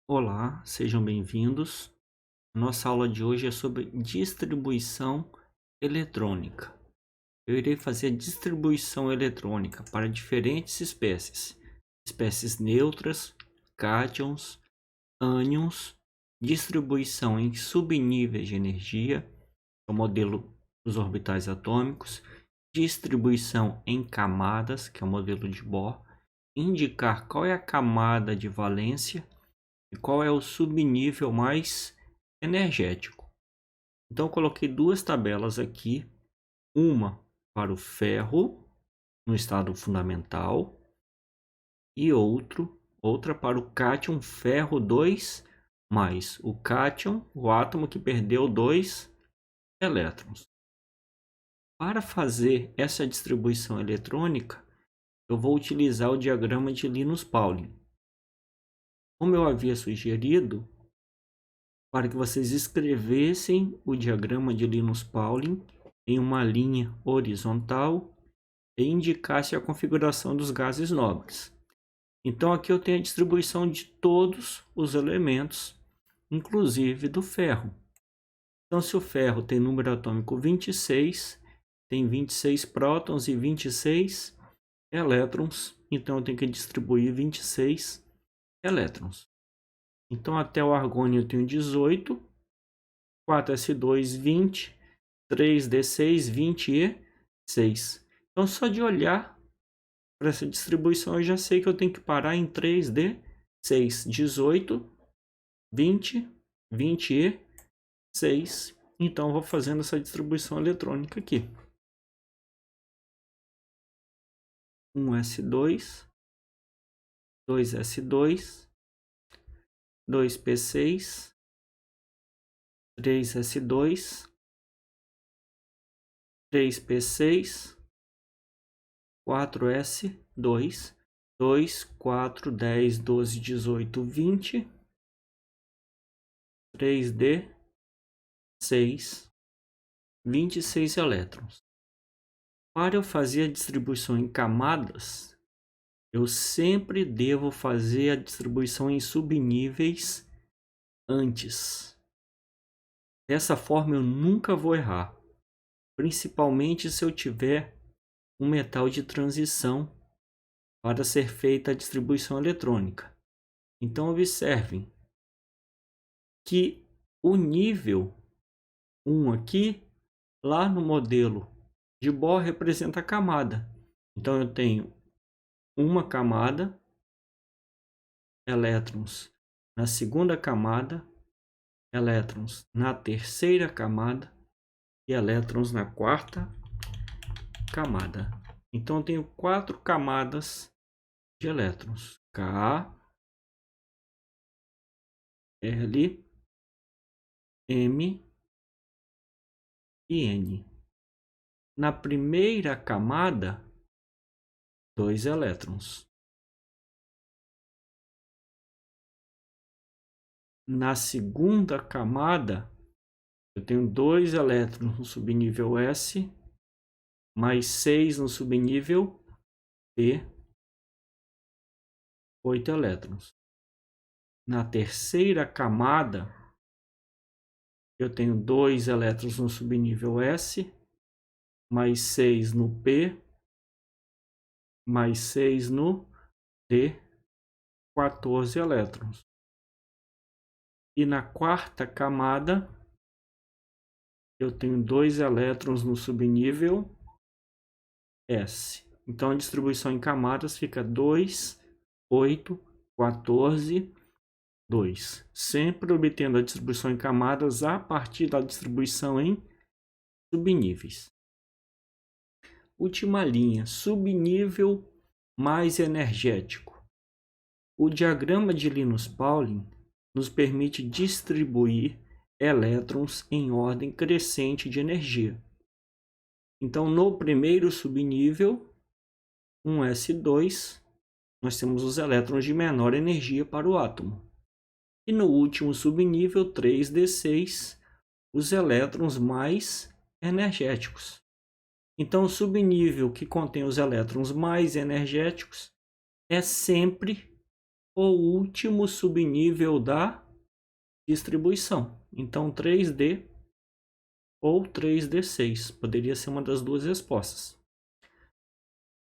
Olá, sejam bem-vindos. Nossa aula de hoje é sobre distribuição eletrônica. Eu irei fazer a distribuição eletrônica para diferentes espécies, espécies neutras, cátions, ânions, distribuição em subníveis de energia, é o modelo dos orbitais atômicos, distribuição em camadas, que é o modelo de Bohr, indicar qual é a camada de valência e qual é o subnível mais energético. Então, eu coloquei duas tabelas aqui, uma para o ferro no estado fundamental e outra para o cátion ferro 2 mais o cátion, o átomo que perdeu 2 elétrons. Para fazer essa distribuição eletrônica, eu vou utilizar o diagrama de Linus-Pauling. Como eu havia sugerido, para que vocês escrevessem o diagrama de Linus-Pauling em uma linha horizontal e indicasse a configuração dos gases nobres. Então aqui eu tenho a distribuição de todos os elementos, inclusive do ferro. Então se o ferro tem número atômico 26, tem 26 prótons e 26 elétrons, então eu tenho que distribuir 26 elétrons. Então até o argônio eu tenho 18, 4s2 20, 3d6 26. Então só de olhar para essa distribuição eu já sei que eu tenho que parar em 3d6, 18, 20, 26. Então eu vou fazendo essa distribuição eletrônica aqui. 1s2, 2s2, 2p6, 3s2, 3p6, 4s2, 2, 4, 10, 12, 18, 20, 3d, 6, 26 elétrons. Para eu fazer a distribuição em camadas, eu sempre devo fazer a distribuição em subníveis antes. Dessa forma eu nunca vou errar, principalmente se eu tiver um metal de transição para ser feita a distribuição eletrônica. Então observem que o nível 1 aqui, lá no modelo de Bohr, representa a camada. Então eu tenho uma camada, elétrons na segunda camada, elétrons na terceira camada e elétrons na quarta camada. Então eu tenho 4 camadas de elétrons: K, L, M e N. Na primeira camada, 2 elétrons. Na segunda camada, eu tenho 2 elétrons no subnível S, mais 6 no subnível P, 8 elétrons. Na terceira camada, eu tenho 2 elétrons no subnível S, mais 6 no P, mais 6 no D, 14 elétrons. E na quarta camada, eu tenho 2 elétrons no subnível S. Então a distribuição em camadas fica 2, 8, 14, 2. Sempre obtendo a distribuição em camadas a partir da distribuição em subníveis. Última linha, subnível mais energético. O diagrama de Linus-Pauling nos permite distribuir elétrons em ordem crescente de energia. Então, no primeiro subnível, 1s2, nós temos os elétrons de menor energia para o átomo. E no último subnível, 3d6, os elétrons mais energéticos. Então, o subnível que contém os elétrons mais energéticos é sempre o último subnível da distribuição. Então 3D ou 3D6 poderia ser uma das duas respostas.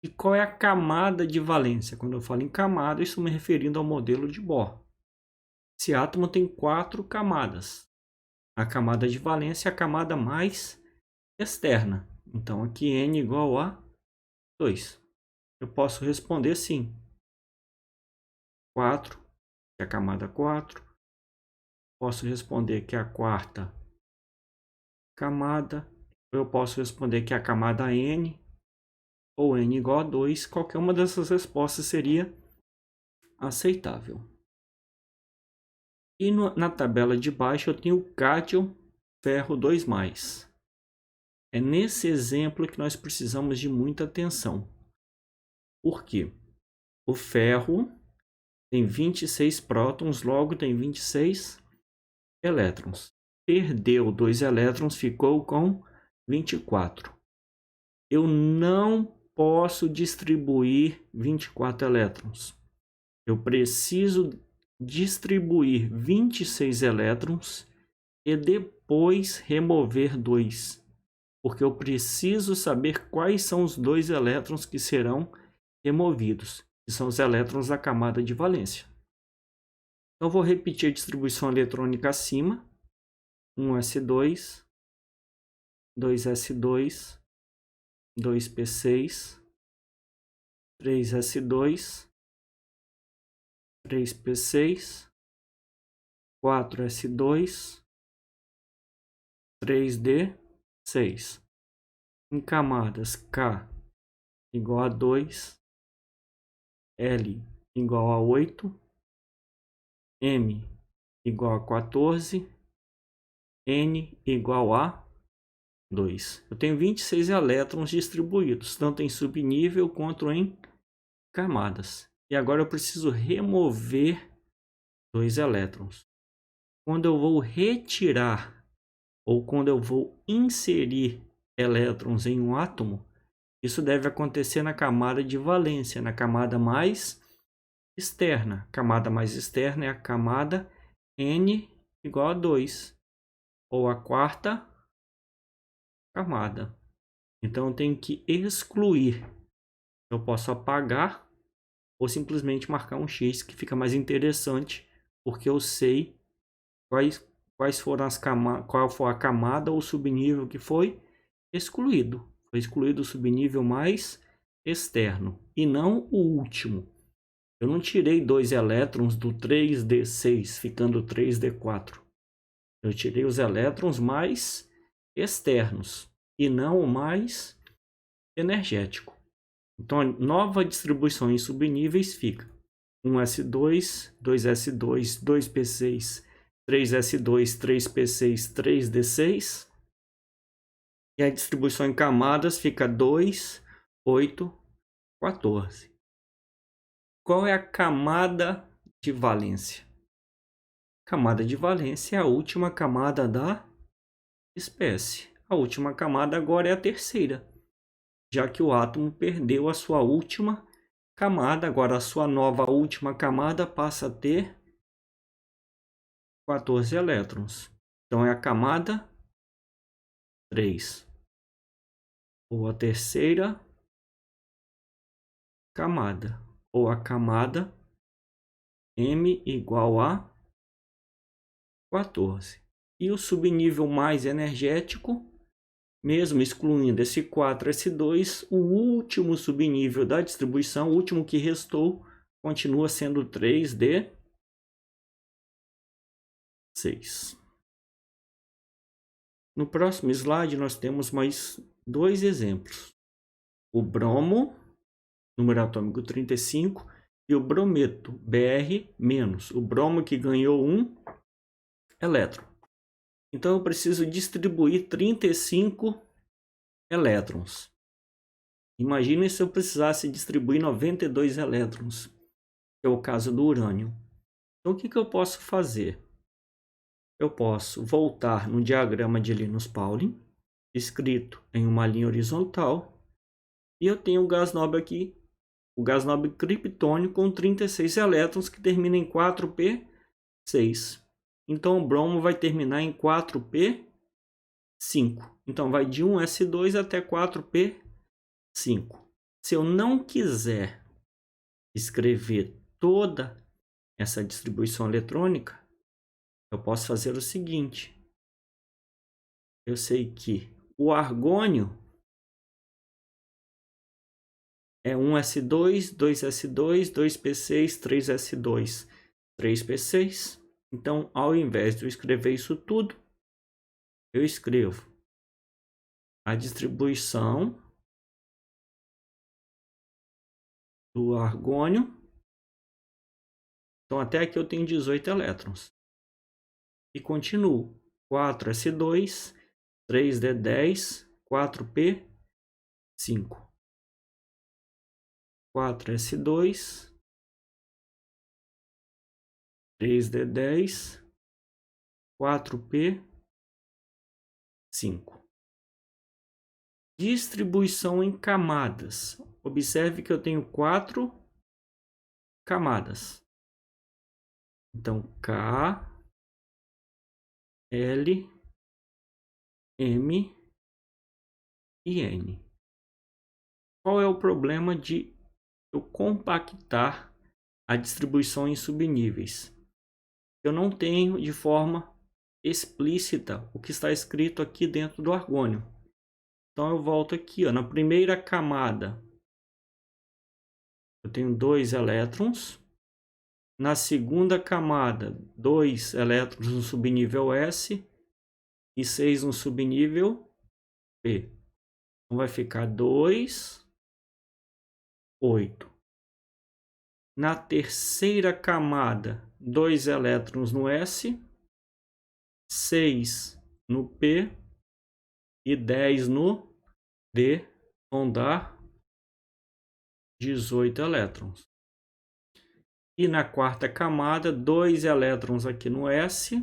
E qual é a camada de valência? Quando eu falo em camada, estou me referindo ao modelo de Bohr. Esse átomo tem 4 camadas. A camada de valência é a camada mais externa. Então aqui N igual a 2. Eu posso responder sim. 4, que é a camada 4. Posso responder que é a quarta camada. Eu posso responder que é a camada N ou N igual a 2. Qualquer uma dessas respostas seria aceitável. E na tabela de baixo eu tenho o cátion ferro 2+. É nesse exemplo que nós precisamos de muita atenção. Por quê? O ferro tem 26 prótons, logo tem 26 elétrons. Perdeu 2 elétrons, ficou com 24. Eu não posso distribuir 24 elétrons. Eu preciso distribuir 26 elétrons e depois remover 2. Porque eu preciso saber quais são os 2 elétrons que serão removidos, que são os elétrons da camada de valência. Então, vou repetir a distribuição eletrônica acima. 1s2, 2s2, 2p6, 3s2, 3p6, 4s2, 3d6. Em camadas K igual a 2, L igual a 8, M igual a 14, N igual a 2. Eu tenho 26 elétrons distribuídos, tanto em subnível quanto em camadas. E agora eu preciso remover 2 elétrons. Quando eu vou retirar ou quando eu vou inserir elétrons em um átomo, isso deve acontecer na camada de valência, na camada mais externa. A camada mais externa é a camada N igual a 2, ou a quarta camada. Então eu tenho que excluir. Eu posso apagar ou simplesmente marcar um X, que fica mais interessante, porque eu sei quais foram qual foi a camada ou subnível que foi excluído. Foi excluído o subnível mais externo e não o último. Eu não tirei 2 elétrons do 3d6, ficando 3d4. Eu tirei os elétrons mais externos e não o mais energético. Então, a nova distribuição em subníveis fica 1s2, 2s2, 2p6, 3s2, 3p6, 3d6. E a distribuição em camadas fica 2, 8, 14. Qual é a camada de valência? Camada de valência é a última camada da espécie. A última camada agora é a terceira, já que o átomo perdeu a sua última camada. Agora a sua nova última camada passa a ter 14 elétrons. Então é a camada 3, ou a terceira camada, ou a camada M igual a 14. E o subnível mais energético, mesmo excluindo esse 4s2, o último subnível da distribuição, o último que restou, continua sendo 3d6. No próximo slide, nós temos mais 2 exemplos. O bromo, número atômico 35, e o brometo, Br-, o bromo que ganhou 1 elétron. Então, eu preciso distribuir 35 elétrons. Imagine se eu precisasse distribuir 92 elétrons, que é o caso do urânio. Então, o que eu posso fazer? Eu posso voltar no diagrama de Linus-Pauling, escrito em uma linha horizontal, e eu tenho o gás nobre aqui o gás nobre criptônio com 36 elétrons que termina em 4p6. Então o bromo vai terminar em 4p5. Então vai de 1s2 até 4p5. Se eu não quiser escrever toda essa distribuição eletrônica, eu posso fazer o seguinte. Eu sei que o argônio é 1s2, 2s2, 2p6, 3s2, 3p6. Então, ao invés de eu escrever isso tudo, eu escrevo a distribuição do argônio. Então, até aqui eu tenho 18 elétrons. E continuo. 4s2, 3d10, 4p5. 4s2, 3d10, 4p5. Distribuição em camadas. Observe que eu tenho 4 camadas. Então, K, L, M e N. Qual é o problema de eu compactar a distribuição em subníveis? Eu não tenho de forma explícita o que está escrito aqui dentro do argônio. Então eu volto aqui, ó, na primeira camada eu tenho 2 elétrons. Na segunda camada, 2 elétrons no subnível S e 6 no subnível P. Então vai ficar 2, 8. Na terceira camada, 2 elétrons no S, 6 no P e 10 no D, vão dar 18 elétrons. E na quarta camada, 2 elétrons aqui no S,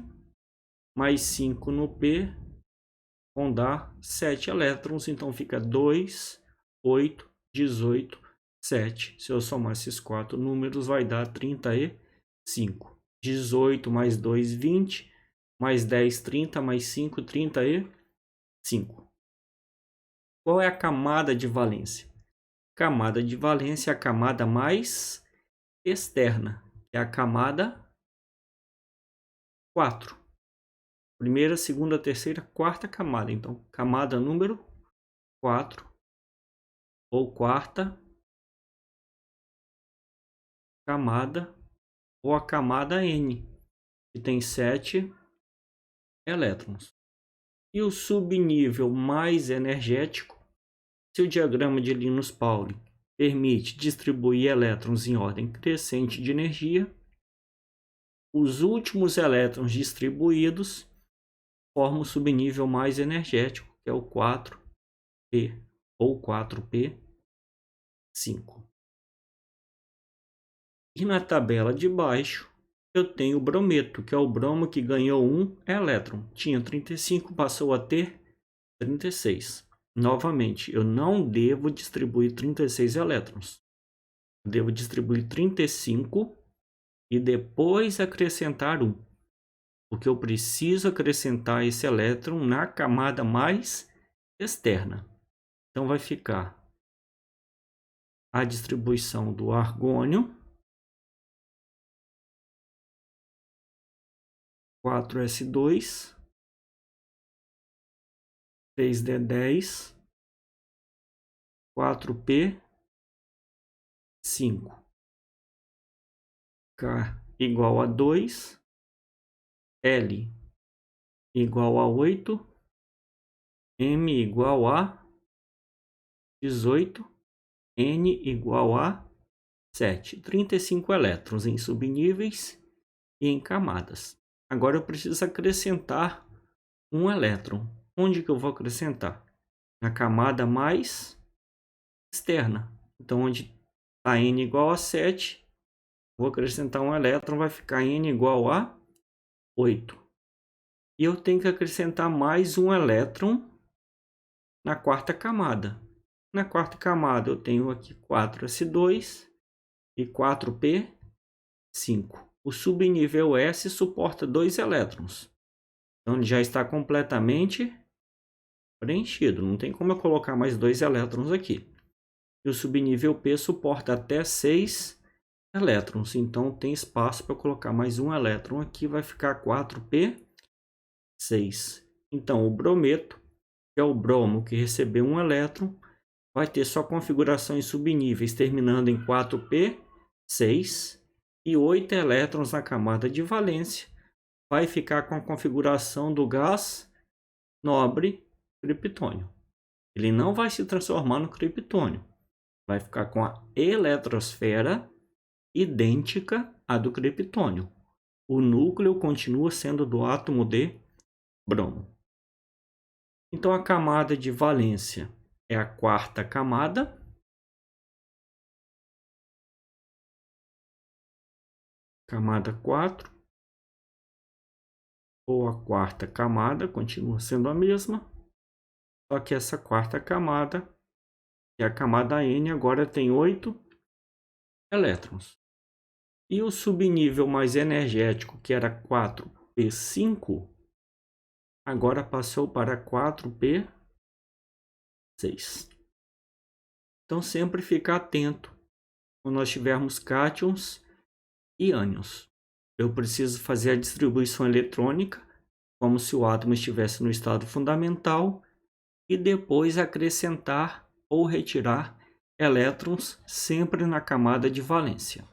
mais 5 no P, vão dar 7 elétrons. Então fica 2, 8, 18, 7. Se eu somar esses 4 números, vai dar 35. 18 mais 2, 20. Mais 10, 30. Mais 5, 35. Qual é a camada de valência? Camada de valência é a camada mais externa, que é a camada 4. Primeira, segunda, terceira, quarta camada. Então, camada número 4 ou quarta camada, ou a camada N, que tem 7 elétrons. E o subnível mais energético, se o diagrama de Linus-Pauling permite distribuir elétrons em ordem crescente de energia, os últimos elétrons distribuídos formam o subnível mais energético, que é o 4p ou 4p5. E na tabela de baixo, eu tenho o brometo, que é o bromo que ganhou 1 elétron. Tinha 35, passou a ter 36. Novamente, eu não devo distribuir 36 elétrons. Eu devo distribuir 35 e depois acrescentar 1. Porque eu preciso acrescentar esse elétron na camada mais externa. Então vai ficar a distribuição do argônio, 4s2, 3d10, 4p5. K igual a 2, L igual a 8, M igual a 18, N igual a 7. 35 elétrons em subníveis e em camadas. Agora eu preciso acrescentar um elétron. Onde que eu vou acrescentar? Na camada mais externa. Então, onde está N igual a 7, vou acrescentar um elétron, vai ficar N igual a 8. E eu tenho que acrescentar mais um elétron na quarta camada. Na quarta camada eu tenho aqui 4s2 e 4p5. O subnível S suporta 2 elétrons. Então ele já está completamente preenchido. Não tem como eu colocar mais 2 elétrons aqui. E o subnível P suporta até 6 elétrons. Então tem espaço para colocar mais um elétron aqui. Vai ficar 4p6. Então o brometo, que é o bromo que recebeu um elétron, vai ter sua configuração em subníveis terminando em 4p6 e 8 elétrons na camada de valência. Vai ficar com a configuração do gás nobre criptônio. Ele não vai se transformar no criptônio. Vai ficar com a eletrosfera idêntica à do criptônio. O núcleo continua sendo do átomo de bromo. Então a camada de valência é a quarta camada. Camada 4. Ou a quarta camada, continua sendo a mesma. Só que essa quarta camada, que é a camada N, agora tem 8 elétrons. E o subnível mais energético, que era 4p5, agora passou para 4p6. Então sempre fica atento quando nós tivermos cátions e ânions. Eu preciso fazer a distribuição eletrônica como se o átomo estivesse no estado fundamental e depois acrescentar ou retirar elétrons sempre na camada de valência.